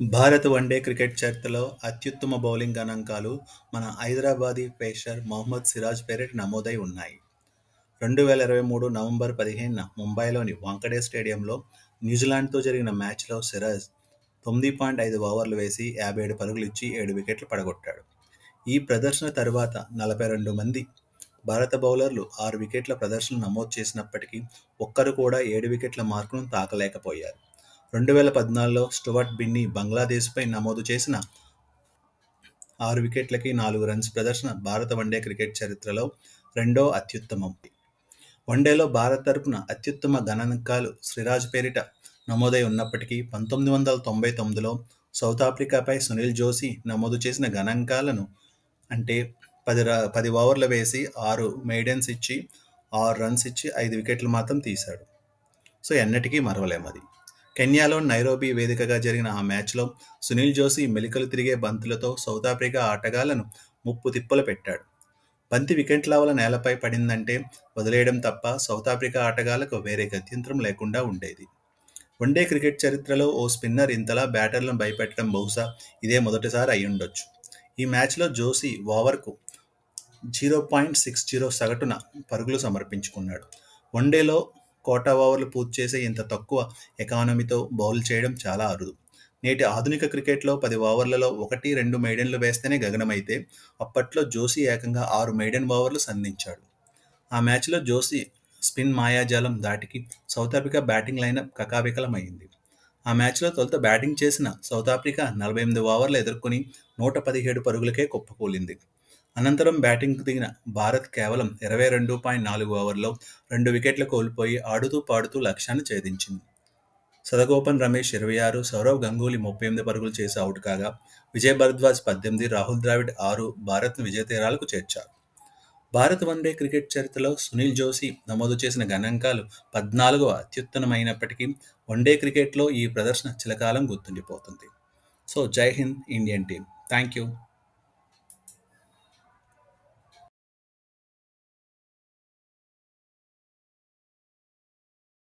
భారత one day cricket చరిత్రలో అత్యుత్తమ బౌలింగ్ గణాంకాలు మన హైదరాబాదీ పేసర్ మొహమ్మద్ సిరాజ్ పేరిట నమోదై ఉన్నాయి. 2023 నవంబర్ 15న ముంబైలోని వాంఖడే స్టేడియంలో న్యూజిలాండ్తో జరిగిన మ్యాచ్లో సిరాజ్ 9.5 ఓవర్లు వేసి 57 పరుగులిచ్చి 7 వికెట్లు పడగొట్టాడు. ఈ ప్రదర్శన తర్వాత 42 మంది భారత బౌలర్లు 6 వికెట్ల ప్రదర్శన నమోదు చేసినప్పటికీ ఒక్కరు కూడా 7 వికెట్ల మార్కును తాకలేకపోయారు. 2014లో స్టువర్ట్ బిన్నీ బంగ్లాదేశ్పై నమోదు చేసిన 6 వికెట్లకి 4 రన్స్ ప్రదర్శన భారత వన్డే క్రికెట్ చరిత్రలో రెండో అత్యుత్తమం. వన్డేలో భారత్ తరపున అత్యుత్తమ గణాంకాలు సిరాజ్ పేరిట నమోదై ఉన్నప్పటికీ 1999లో సౌత్ ఆఫ్రికాపై సునీల్ జోషి నమోదు చేసిన గణాంకాలను అంటే 10 ఓవర్లు వేసి 6 మెయిడెన్స్ ఇచ్చి 6 రన్స్ ఇచ్చి 5 వికెట్లు మాత్రం తీశాడు. సో ఎన్నటికీ మరవలేమది. కెన్యాలో నైరోబీ వేదికగా జరిగిన ఆ మ్యాచ్లో సునీల్ జోషి మెలికలు తిరిగే బంతులతో సౌత్ ఆఫ్రికా ఆటగాళ్లను ముప్పు తిప్పలు పెట్టాడు. బంతి వికెట్ల నేలపై పడిందంటే వదిలేయడం తప్ప సౌత్ ఆఫ్రికా ఆటగాళ్లకు వేరే గత్యంతరం లేకుండా ఉండేది. వన్డే క్రికెట్ చరిత్రలో ఓ స్పిన్నర్ ఇంతలా బ్యాటర్లను భయపెట్టడం బహుశా ఇదే మొదటిసారి అయ్యుండొచ్చు. ఈ మ్యాచ్లో జోషి ఓవర్కు 0.60 సగటున పరుగులు సమర్పించుకున్నాడు. వన్డేలో కోటా ఓవర్లు పూర్తి చేసే ఇంత తక్కువ ఎకానమీతో బౌల్ చేయడం చాలా అరుదు. నేటి ఆధునిక క్రికెట్లో 10 ఓవర్లలో 1-2 మెయిడెన్లు వేస్తేనే గగనమైతే అప్పట్లో జోషి ఏకంగా 6 మెయిడెన్ ఓవర్లు సంధించాడు. ఆ మ్యాచ్లో జోషి స్పిన్ మాయాజాలం దాటికి సౌత్ ఆఫ్రికా బ్యాటింగ్ లైనప్ కకావికలమైంది. ఆ మ్యాచ్లో తొలుత బ్యాటింగ్ చేసిన సౌత్ ఆఫ్రికా 48 ఓవర్లు ఎదుర్కొని 117 పరుగులకే కుప్పకూలింది. అనంతరం బ్యాటింగ్కు దిగిన భారత్ కేవలం 22.4 ఓవర్లో 2 వికెట్లు కోల్పోయి ఆడుతూ పాడుతూ లక్ష్యాన్ని ఛేదించింది. సదగోపన్ రమేష్ 26, సౌరవ్ గంగూలీ 38 పరుగులు చేసి అవుట్ కాగా విజయ్ భరద్వాజ్ 18, రాహుల్ ద్రావిడ్ 6 భారత్ను విజయతీరాలకు చేర్చారు. భారత్ వన్డే క్రికెట్ చరిత్రలో సునీల్ జోషి నమోదు చేసిన గణాంకాలు 14వ అత్యుత్తమమైనప్పటికీ వన్డే క్రికెట్లో ఈ ప్రదర్శన చిరకాలం గుర్తుండిపోతుంది. సో జై Hind Indian team. Thank you.